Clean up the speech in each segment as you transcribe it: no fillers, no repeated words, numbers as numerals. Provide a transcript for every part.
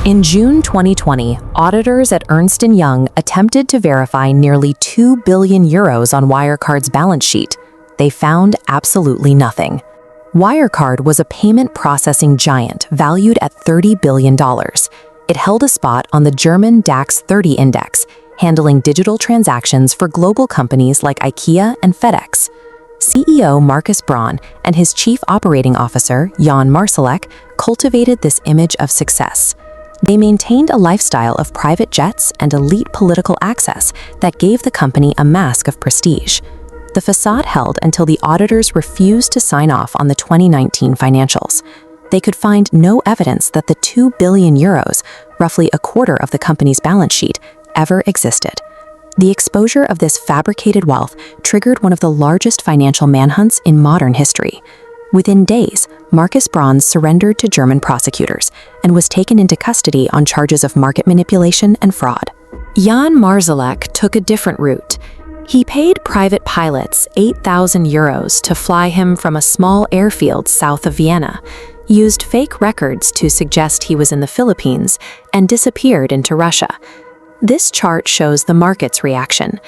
In June 2020, auditors at Ernst & Young attempted to verify nearly 2 billion euros on Wirecard's balance sheet. They found absolutely nothing. Wirecard was a payment processing giant valued at $30 billion. It held a spot on the German DAX 30 index, handling digital transactions for global companies like IKEA and FedEx. CEO Markus Braun and his chief operating officer, Jan Marsalek, cultivated this image of success. They maintained a lifestyle of private jets and elite political access that gave the company a mask of prestige. The facade held until the auditors refused to sign off on the 2019 financials. They could find no evidence that the 2 billion euros, roughly a quarter of the company's balance sheet, ever existed. The exposure of this fabricated wealth triggered one of the largest financial manhunts in modern history. Within days, Markus Braun surrendered to German prosecutors and was taken into custody on charges of market manipulation and fraud. Jan Marsalek took a different route. He paid private pilots 8,000 euros to fly him from a small airfield south of Vienna, used fake records to suggest he was in the Philippines, and disappeared into Russia. This chart shows the market's reaction.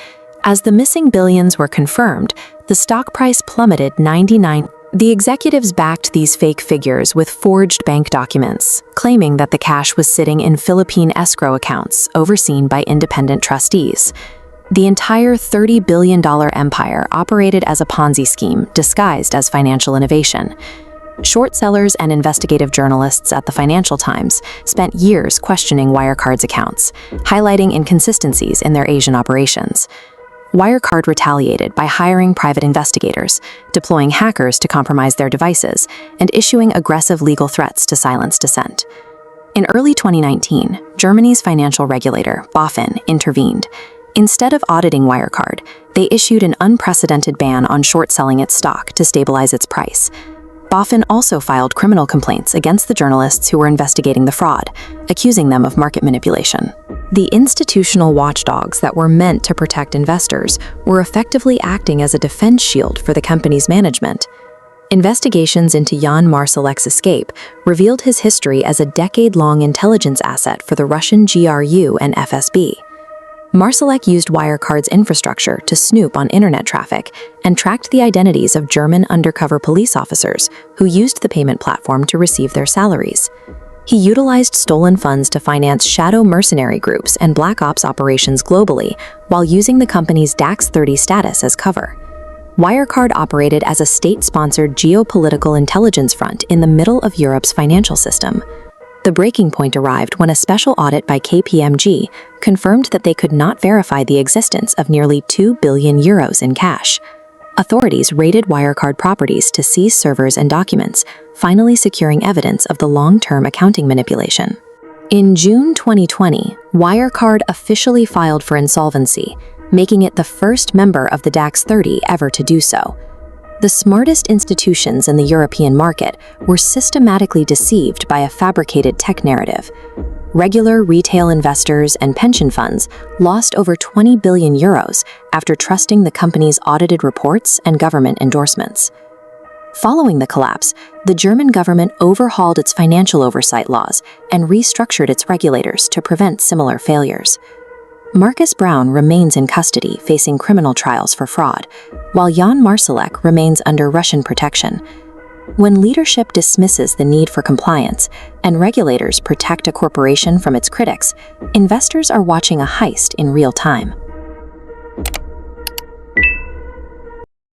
As the missing billions were confirmed, the stock price plummeted 99%. The executives backed these fake figures with forged bank documents, claiming that the cash was sitting in Philippine escrow accounts overseen by independent trustees. The entire $30 billion empire operated as a Ponzi scheme disguised as financial innovation. Short sellers and investigative journalists at the Financial Times spent years questioning Wirecard's accounts, highlighting inconsistencies in their Asian operations. Wirecard retaliated by hiring private investigators, deploying hackers to compromise their devices, and issuing aggressive legal threats to silence dissent. In early 2019, Germany's financial regulator, BaFin, intervened. Instead of auditing Wirecard, they issued an unprecedented ban on short-selling its stock to stabilize its price. BaFin also filed criminal complaints against the journalists who were investigating the fraud, accusing them of market manipulation. The institutional watchdogs that were meant to protect investors were effectively acting as a defense shield for the company's management. Investigations into Jan Marsalek's escape revealed his history as a decade-long intelligence asset for the Russian GRU and FSB. Marsalek used Wirecard's infrastructure to snoop on internet traffic and tracked the identities of German undercover police officers who used the payment platform to receive their salaries. He utilized stolen funds to finance shadow mercenary groups and black ops operations globally while using the company's DAX 30 status as cover. Wirecard operated as a state-sponsored geopolitical intelligence front in the middle of Europe's financial system. The breaking point arrived when a special audit by KPMG confirmed that they could not verify the existence of nearly 2 billion euros in cash. Authorities raided Wirecard properties to seize servers and documents, finally securing evidence of the long-term accounting manipulation. In June 2020, Wirecard officially filed for insolvency, making it the first member of the DAX 30 ever to do so. The smartest institutions in the European market were systematically deceived by a fabricated tech narrative. Regular retail investors and pension funds lost over 20 billion euros after trusting the company's audited reports and government endorsements. Following the collapse, the German government overhauled its financial oversight laws and restructured its regulators to prevent similar failures. Markus Braun remains in custody facing criminal trials for fraud, while Jan Marsalek remains under Russian protection. When leadership dismisses the need for compliance and regulators protect a corporation from its critics, investors are watching a heist in real time.